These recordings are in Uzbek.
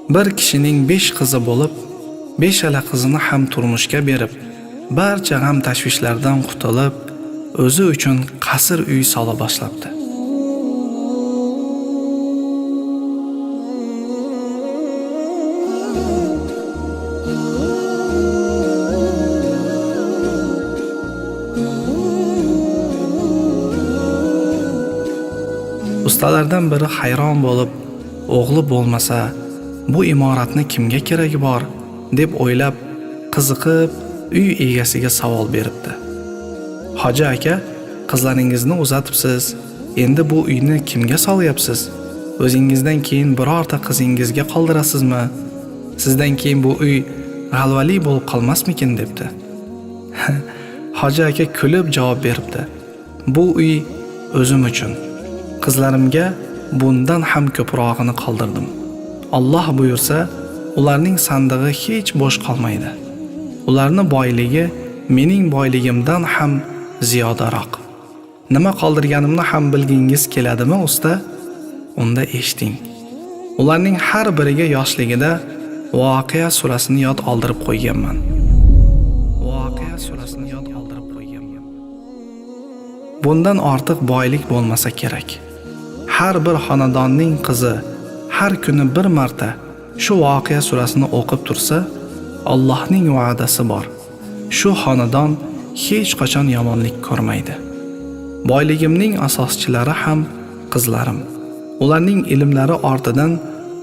Bir kishining 5 qizi bo'lib, 5 qizini ham turmushga berib, barcha g'am tashvishlardan qutulib, o'zi uchun qasr uy sola boshlabdi. Ustalardan biri hayron bo'lib, o'g'li bo'lmasa, bu imoratni kimga keragi bor deb o'ylab, qiziqib, uy egasiga savol beribdi. Hoji aka, qizlaringizni uzatibsiz, endi bu uyni kimga solyapsiz? O'zingizdan keyin birorta qizingizga qoldirasizmi? Sizdan keyin bu uy g'alvali bo'lib qolmasmikin debdi. Hoji aka kulib javob beribdi. Bu uy o'zim uchun. Qizlarimga bundan ham ko'prog'ini qoldirdim. Alloh buyursa, ularning sandig'i hech bo'sh qolmaydi. Ularning boyligi mening boyligimdan ham ziyodaroq. Nima qoldirganimni ham bilgingiz keladimi, usta? Unda eshiting. Ularning har biriga yoshligida Voqea surasini yod oldirib qo'yganman. Voqea surasini yod oldirib qo'yganman. Bundan ortiq boylik bo'lmasa kerak. Har bir xonadonning qizi har kuni bir marta shu Voqea surasini o'qib tursa, Allohning va'dasi bor. Shu xonadon hech qachon yomonlik ko'rmaydi. Boyligimning asoschilari ham qizlarim. Ularning ilmlari ortidan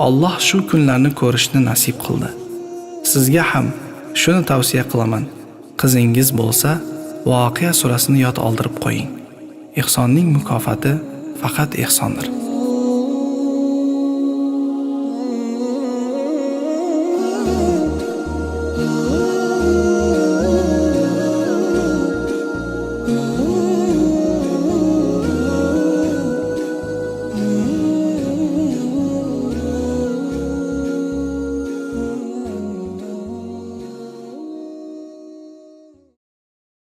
Alloh shu kunlarni ko'rishni nasib qildi. Sizga ham shuni tavsiya qilaman. Qizingiz bo'lsa, Voqea surasini yod oldirib qo'ying. Ihsonning mukofoti faqat ihsondir.